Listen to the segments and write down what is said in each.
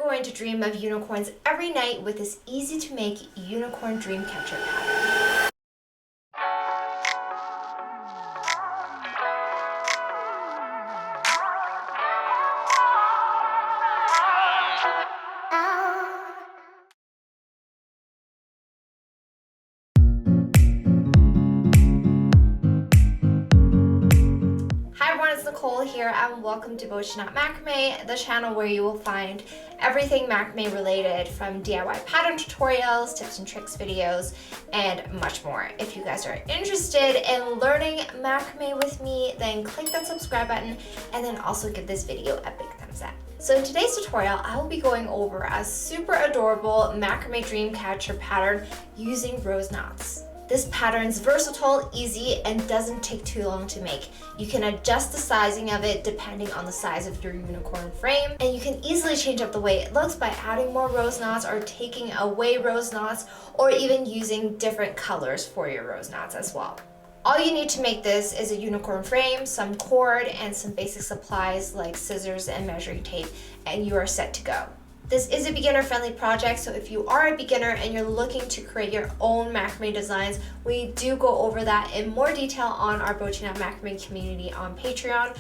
going to dream of unicorns every night with this easy to make unicorn Dreamcatcher pattern. It's Nicole here and welcome to BOCHIKNOT Macrame, the channel where you will find everything macrame related, from DIY pattern tutorials, tips and tricks videos, and much more. If you guys are interested in learning macrame with me, then click that subscribe button and then also give this video a big thumbs up. So in today's tutorial, I will be going over a super adorable macrame dreamcatcher pattern using rose knots. This pattern's versatile, easy, and doesn't take too long to make. You can adjust the sizing of it depending on the size of your unicorn frame, and you can easily change up the way it looks by adding more rose knots or taking away rose knots, or even using different colors for your rose knots as well. All you need to make this is a unicorn frame, some cord, and some basic supplies like scissors and measuring tape, and you are set to go. This is a beginner-friendly project, so if you are a beginner and you're looking to create your own macrame designs, we do go over that in more detail on our BOCHIKNOT Macrame community on Patreon.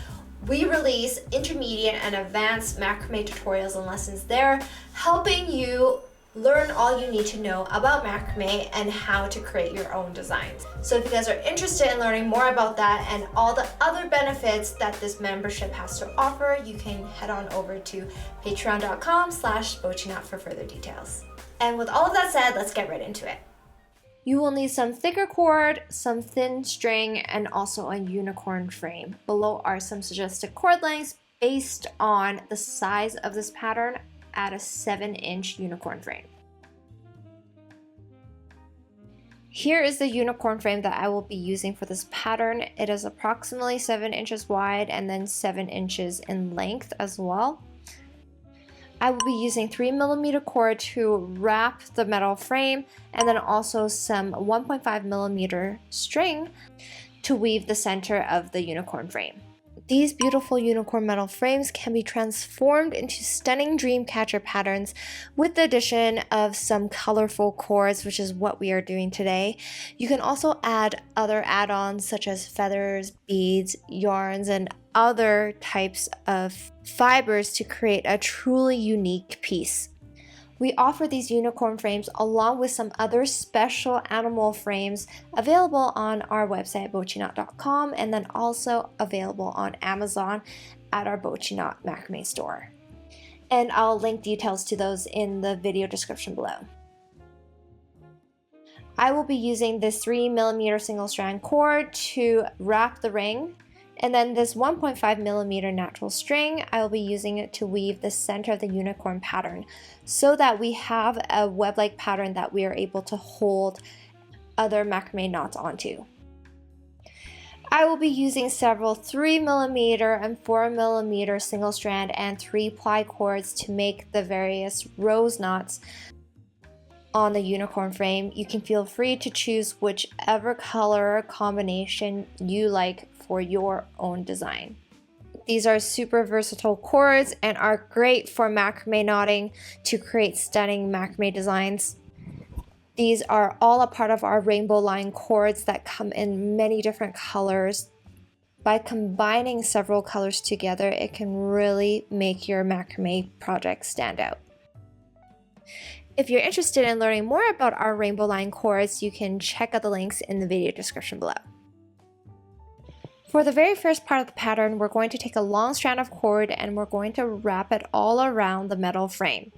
We release intermediate and advanced macrame tutorials and lessons there, helping you learn all you need to know about macrame and how to create your own designs. So if you guys are interested in learning more about that and all the other benefits that this membership has to offer, you can head on over to patreon.com/BOCHIKNOT for further details. And with all of that said, let's get right into it. You will need some thicker cord, some thin string, and also a unicorn frame. Below are some suggested cord lengths based on the size of this pattern at a 7-inch unicorn frame. Here is the unicorn frame that I will be using for this pattern. It is approximately 7 inches wide and then 7 inches in length as well. I will be using 3mm cord to wrap the metal frame, and then also some 1.5mm string to weave the center of the unicorn frame. These beautiful unicorn metal frames can be transformed into stunning dreamcatcher patterns with the addition of some colorful cords, which is what we are doing today. You can also add other add-ons such as feathers, beads, yarns, and other types of fibers to create a truly unique piece. We offer these unicorn frames along with some other special animal frames available on our website BOCHIKNOT.com, and then also available on Amazon at our BOCHIKNOT Macrame store. And I'll link details to those in the video description below. I will be using this 3mm single strand cord to wrap the ring. And then this 1.5mm natural string, I will be using it to weave the center of the unicorn pattern so that we have a web-like pattern that we are able to hold other macrame knots onto. I will be using several 3mm and 4mm single strand and 3-ply cords to make the various rose knots on the unicorn frame. You can feel free to choose whichever color combination you like for your own design. These are super versatile cords and are great for macrame knotting to create stunning macrame designs. These are all a part of our rainbow line cords that come in many different colors. By combining several colors together, it can really make your macrame project stand out. If you're interested in learning more about our rainbow line cords, you can check out the links in the video description below. For the very first part of the pattern, we're going to take a long strand of cord and we're going to wrap it all around the metal frame.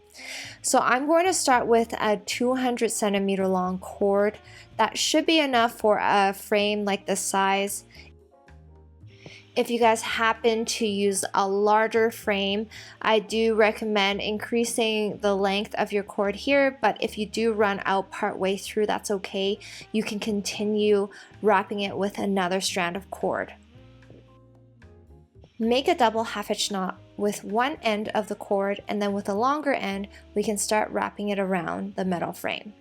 So I'm going to start with a 200cm long cord. That should be enough for a frame like this size. If you guys happen to use a larger frame, I do recommend increasing the length of your cord here, but if you do run out part way through, that's okay. You can continue wrapping it with another strand of cord. Make a double half hitch knot with one end of the cord, and then with the longer end, we can start wrapping it around the metal frame.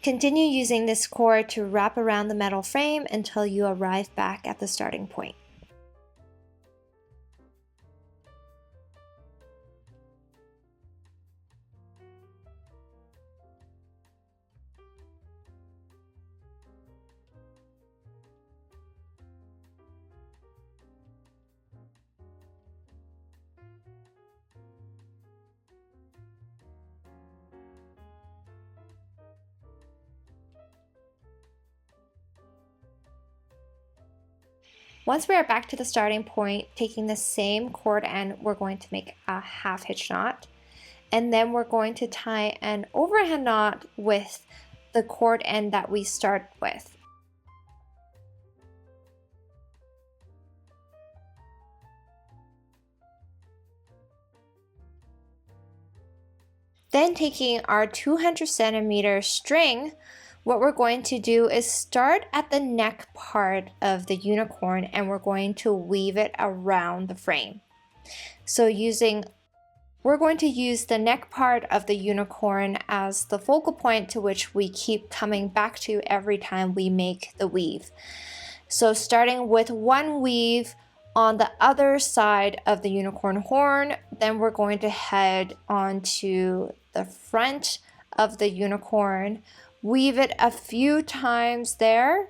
Continue using this cord to wrap around the metal frame until you arrive back at the starting point. Once we are back to the starting point, taking the same cord end, we're going to make a half hitch knot. And then we're going to tie an overhand knot with the cord end that we start with. Then taking our 200 centimeter string, what we're going to do is start at the neck part of the unicorn and we're going to weave it around the frame. So we're going to use the neck part of the unicorn as the focal point to which we keep coming back to every time we make the weave. So starting with one weave on the other side of the unicorn horn, then we're going to head onto the front of the unicorn, weave it a few times there.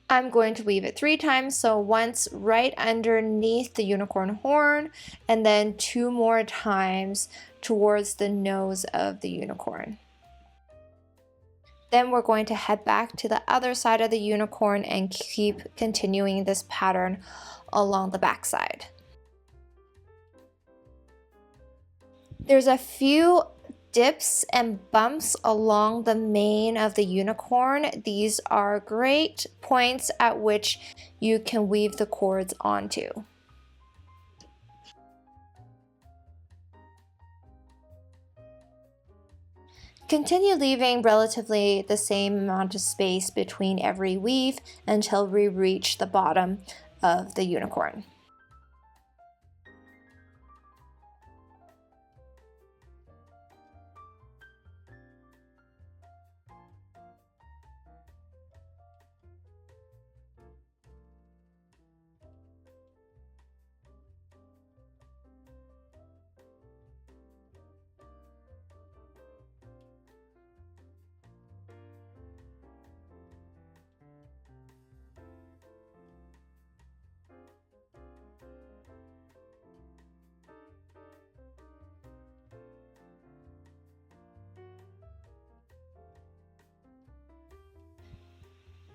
I'm going to weave it 3 times, so once right underneath the unicorn horn and then 2 more times towards the nose of the unicorn. Then we're going to head back to the other side of the unicorn and keep continuing this pattern along the back side. There's a few dips and bumps along the mane of the unicorn. These are great points at which you can weave the cords onto. Continue leaving relatively the same amount of space between every weave until we reach the bottom of the unicorn.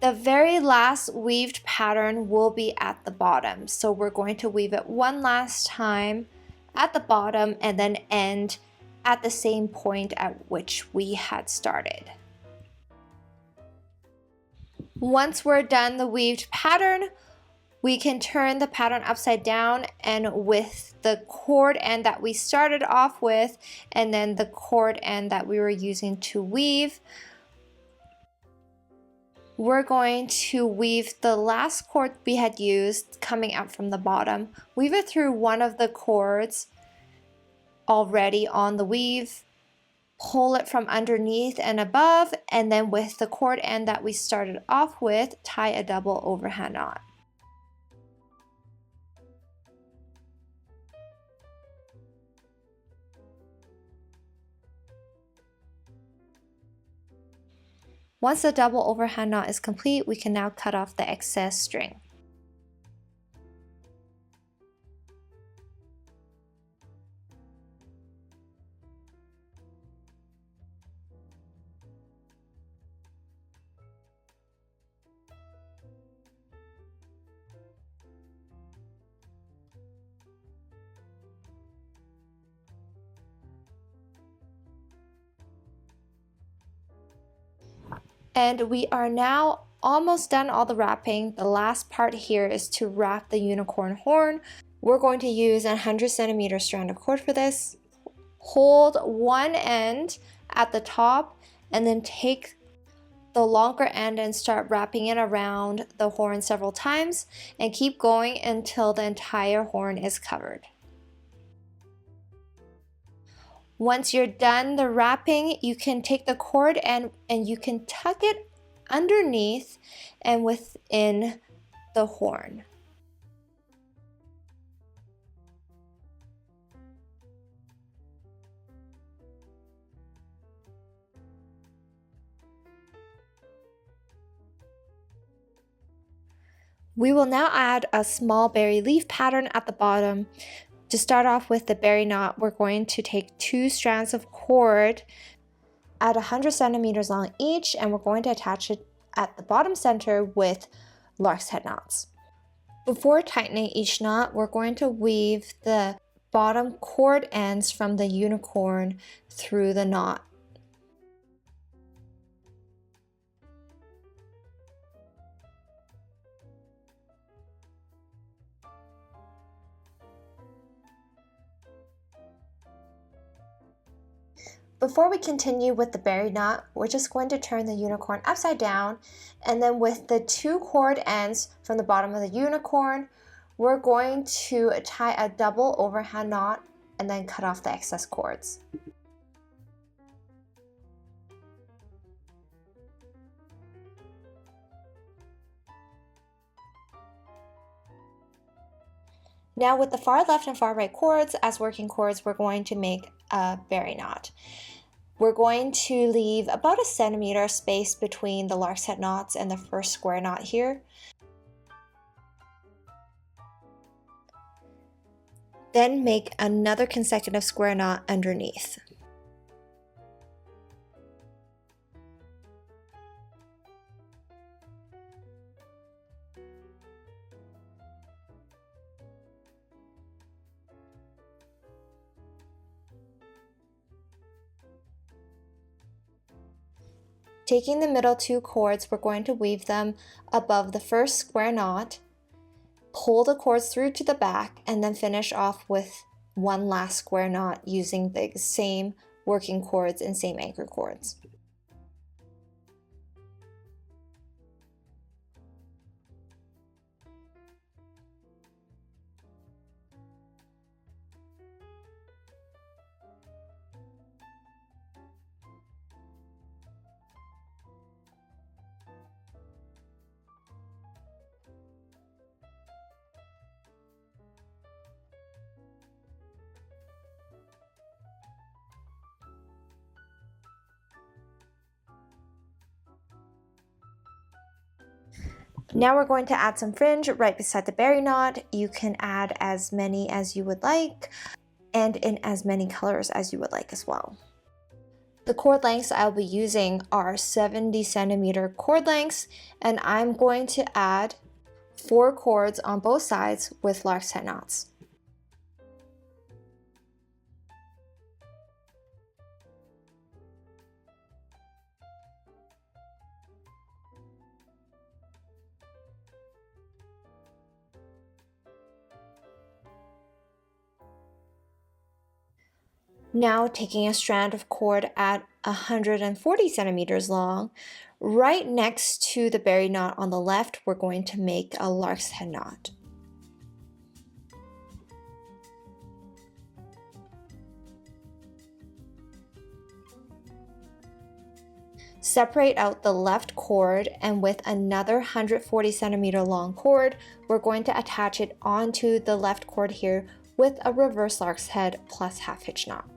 The very last weaved pattern will be at the bottom. So we're going to weave it one last time at the bottom and then end at the same point at which we had started. Once we're done the weaved pattern, we can turn the pattern upside down, and with the cord end that we started off with and then the cord end that we were using to weave, we're going to weave the last cord we had used coming out from the bottom, weave it through one of the cords already on the weave, pull it from underneath and above, and then with the cord end that we started off with, tie a double overhand knot. Once the double overhand knot is complete, we can now cut off the excess string. And we are now almost done all the wrapping. The last part here is to wrap the unicorn horn. We're going to use a 100 centimeter strand of cord for this. Hold one end at the top and then take the longer end and start wrapping it around the horn several times and keep going until the entire horn is covered. Once you're done the wrapping, you can take the cord and you can tuck it underneath and within the horn. We will now add a small berry leaf pattern at the bottom. To start off with the berry knot, we're going to take 2 strands of cord at 100 centimeters long each, and we're going to attach it at the bottom center with lark's head knots. Before tightening each knot, we're going to weave the bottom cord ends from the unicorn through the knot. Before we continue with the berry knot, we're just going to turn the unicorn upside down, and then with the 2 cord ends from the bottom of the unicorn, we're going to tie a double overhand knot and then cut off the excess cords. Now with the far left and far right cords as working cords, we're going to make a berry knot. We're going to leave about a centimeter space between the lark's head knots and the first square knot here. Then make another consecutive square knot underneath. Taking the middle 2 cords, we're going to weave them above the first square knot, pull the cords through to the back, and then finish off with one last square knot using the same working cords and same anchor cords. Now we're going to add some fringe right beside the berry knot. You can add as many as you would like and in as many colors as you would like as well. The cord lengths I'll be using are 70 centimeter cord lengths, and I'm going to add 4 cords on both sides with lark's head knots. Now taking a strand of cord at 140 centimeters long, right next to the berry knot on the left, we're going to make a lark's head knot. Separate out the left cord, and with another 140 centimeter long cord, we're going to attach it onto the left cord here with a reverse lark's head plus half hitch knot.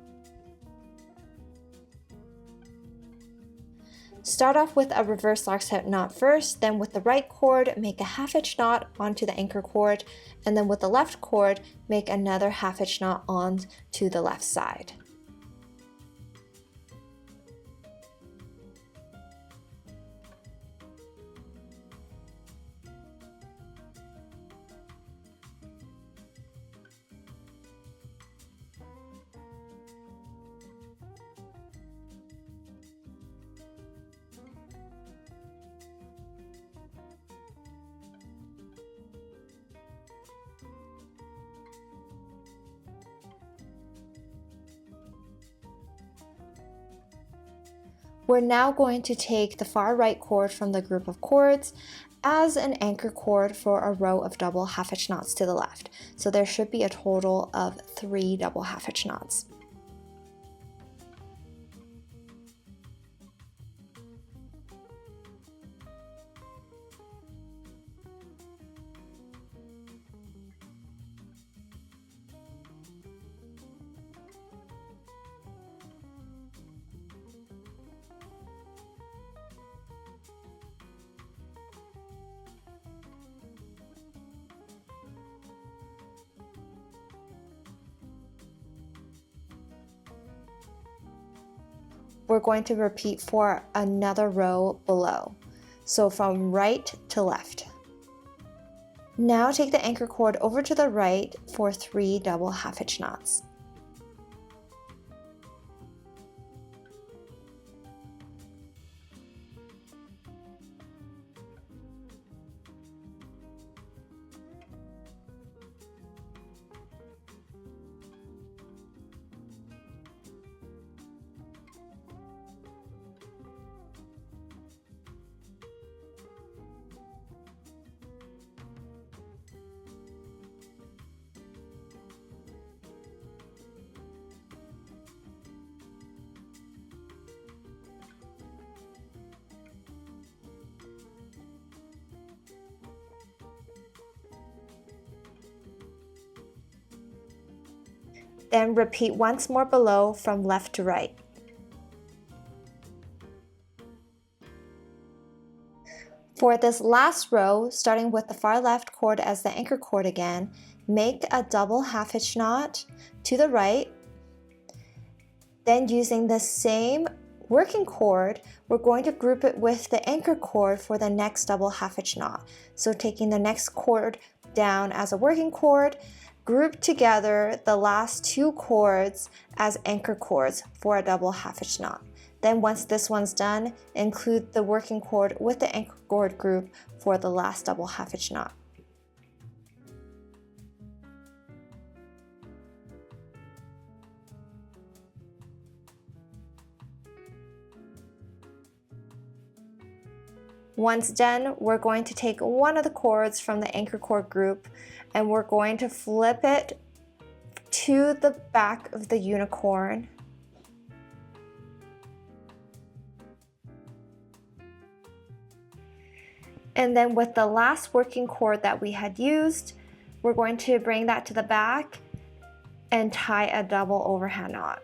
Start off with a reverse lark's head knot first, then with the right cord, make a half hitch knot onto the anchor cord, and then with the left cord, make another half hitch knot onto the left side. We're now going to take the far right cord from the group of cords as an anchor cord for a row of double half hitch knots to the left. So there should be a total of 3 double half hitch knots. we're going to repeat for another row below. So from right to left. Now take the anchor cord over to the right for 3 double half hitch knots. Then repeat once more below from left to right. For this last row, starting with the far left cord as the anchor cord again, make a double half hitch knot to the right. Then using the same working cord, we're going to group it with the anchor cord for the next double half hitch knot. So taking the next cord down as a working cord, group together the last 2 cords as anchor cords for a double half hitch knot. Then once this one's done, include the working cord with the anchor cord group for the last double half hitch knot. Once done, we're going to take one of the cords from the anchor cord group and we're going to flip it to the back of the unicorn. And then with the last working cord that we had used, we're going to bring that to the back and tie a double overhand knot.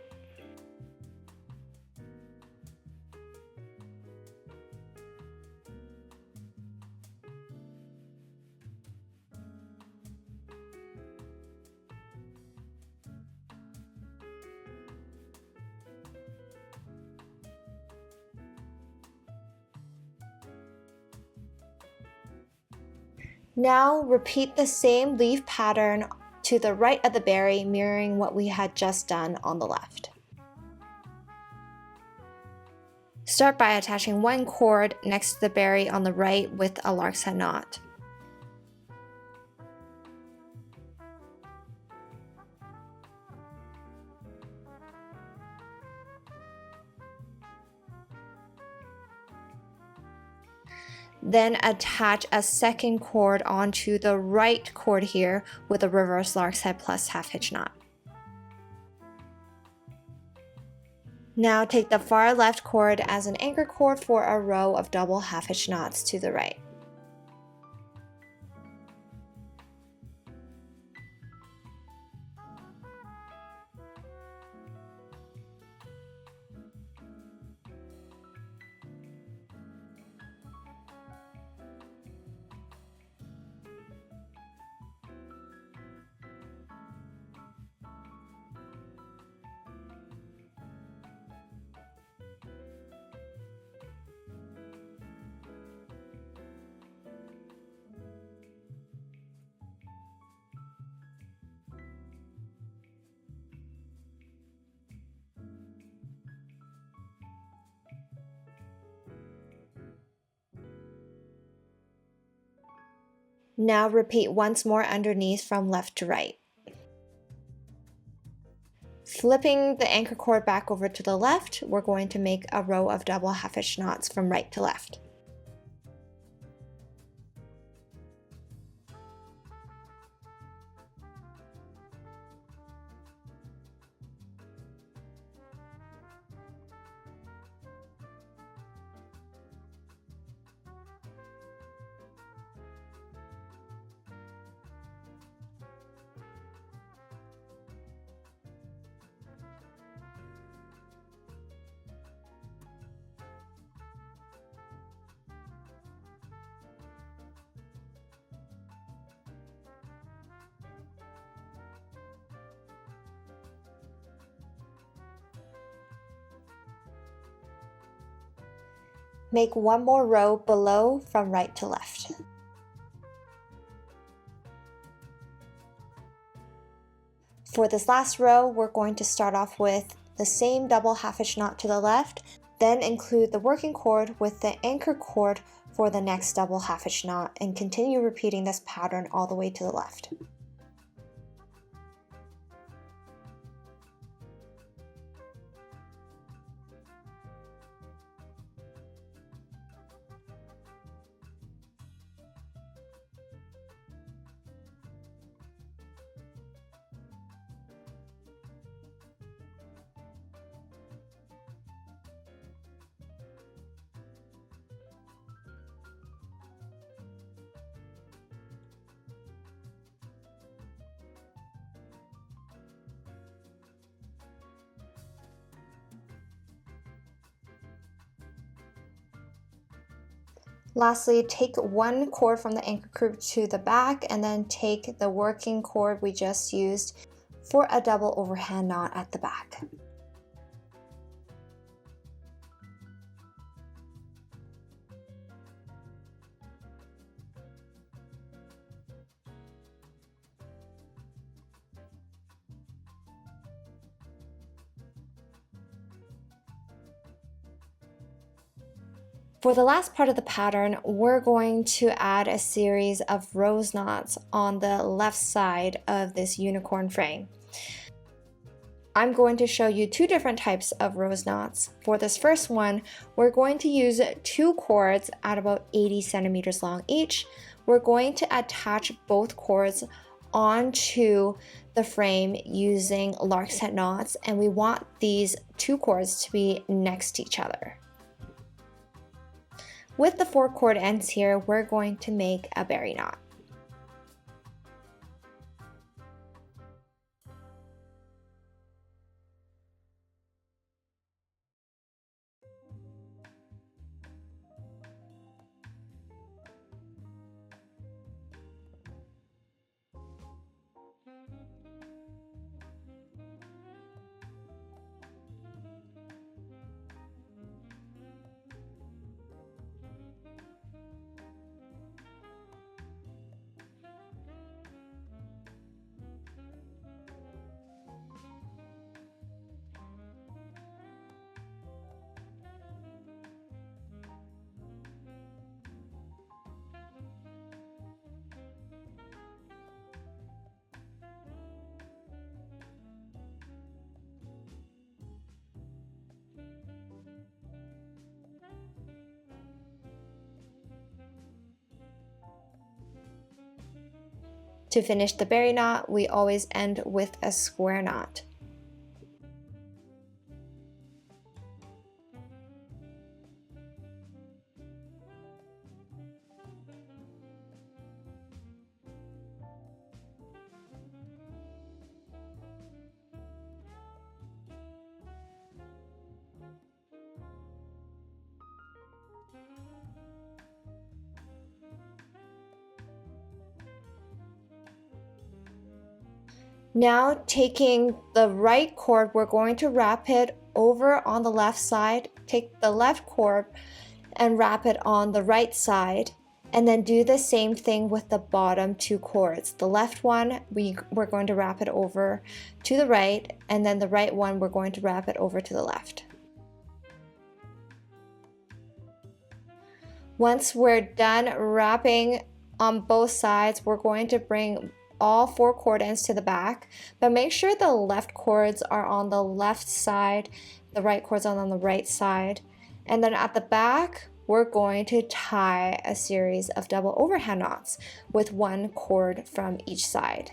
Now repeat the same leaf pattern to the right of the berry, mirroring what we had just done on the left. Start by attaching one cord next to the berry on the right with a lark's head knot. Then attach a second cord onto the right cord here with a reverse lark's head plus half hitch knot. Now take the far left cord as an anchor cord for a row of double half hitch knots to the right. Now repeat once more underneath from left to right. Flipping the anchor cord back over to the left, we're going to make a row of double half hitch knots from right to left. Make one more row below from right to left. For this last row, we're going to start off with the same double half hitch knot to the left, then include the working cord with the anchor cord for the next double half hitch knot, and continue repeating this pattern all the way to the left. Lastly, take one cord from the anchor cord to the back and then take the working cord we just used for a double overhand knot at the back. For the last part of the pattern, we're going to add a series of rose knots on the left side of this unicorn frame. I'm going to show you two different types of rose knots. For this first one, we're going to use two cords at about 80 centimeters long each. We're going to attach both cords onto the frame using Lark set knots, and we want these two cords to be next to each other. With the 4 cord ends here, we're going to make a berry knot. To finish the berry knot, we always end with a square knot. Now, taking the right cord, we're going to wrap it over on the left side. Take the left cord and wrap it on the right side, and then do the same thing with the bottom 2 cords. The left one, we're going to wrap it over to the right, and then the right one, we're going to wrap it over to the left. Once we're done wrapping on both sides, we're going to bring all 4 cord ends to the back, but make sure the left cords are on the left side, the right cords are on the right side, and then at the back we're going to tie a series of double overhand knots with 1 cord from each side.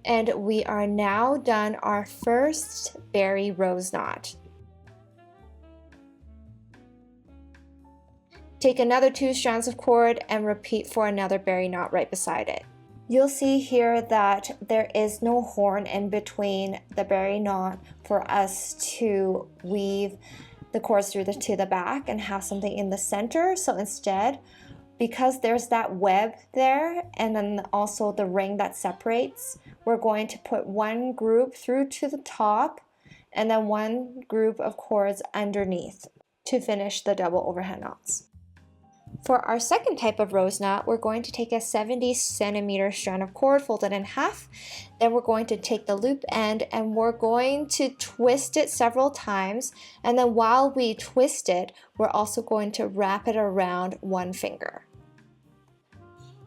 And we are now done our first berry rose knot. Take another 2 strands of cord and repeat for another berry knot right beside it. You'll see here that there is no horn in between the berry knot for us to weave the cords through to the back and have something in the center. So instead, because there's that web there and then also the ring that separates, we're going to put one group through to the top and then one group of cords underneath to finish the double overhand knots. For our second type of rose knot, we're going to take a 70cm strand of cord folded in half. Then we're going to take the loop end and we're going to twist it several times. And then while we twist it, we're also going to wrap it around one finger.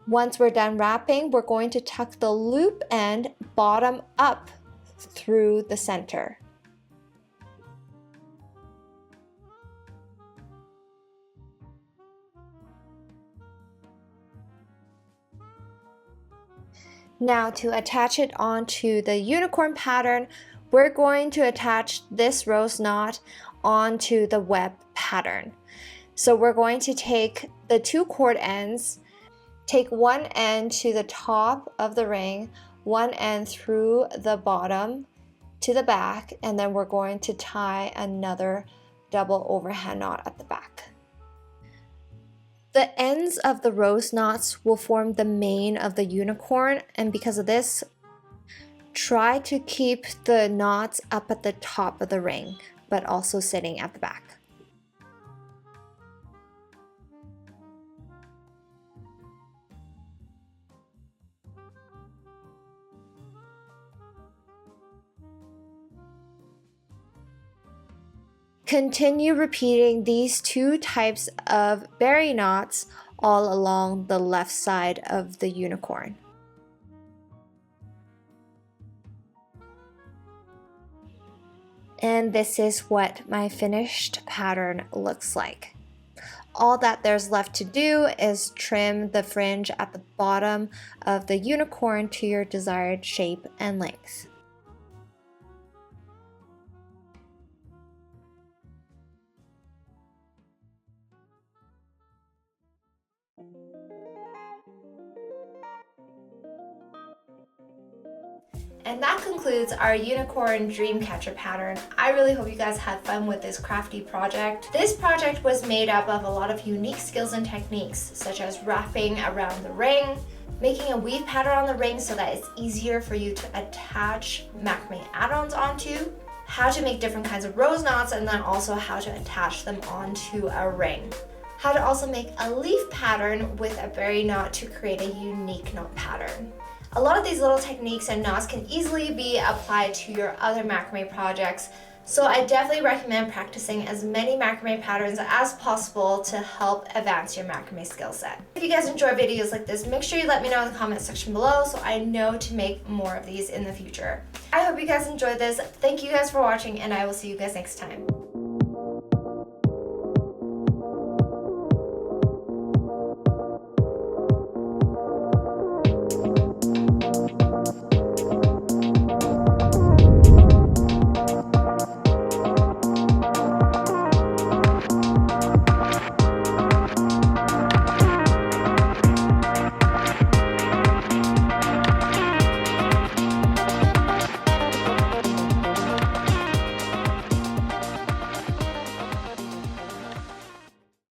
Once we're done wrapping, we're going to tuck the loop end bottom up through the center. Now to attach it onto the unicorn pattern, we're going to attach this rose knot onto the web pattern. So we're going to take the two cord ends, take one end to the top of the ring, one end through the bottom to the back, and then we're going to tie another double overhand knot at the back. The ends of the rose knots will form the mane of the unicorn, and because of this, try to keep the knots up at the top of the ring, but also sitting at the back. Continue repeating these two types of berry knots all along the left side of the unicorn. And this is what my finished pattern looks like. All that there's left to do is trim the fringe at the bottom of the unicorn to your desired shape and length. And that concludes our unicorn Dreamcatcher pattern. I really hope you guys had fun with this crafty project. This project was made up of a lot of unique skills and techniques, such as wrapping around the ring, making a weave pattern on the ring so that it's easier for you to attach macrame add-ons onto, how to make different kinds of rose knots, and then also how to attach them onto a ring. How to also make a leaf pattern with a berry knot to create a unique knot pattern. A lot of these little techniques and knots can easily be applied to your other macrame projects, so I definitely recommend practicing as many macrame patterns as possible to help advance your macrame skill set. If you guys enjoy videos like this, make sure you let me know in the comment section below so I know to make more of these in the future. I hope you guys enjoyed this. Thank you guys for watching, and I will see you guys next time.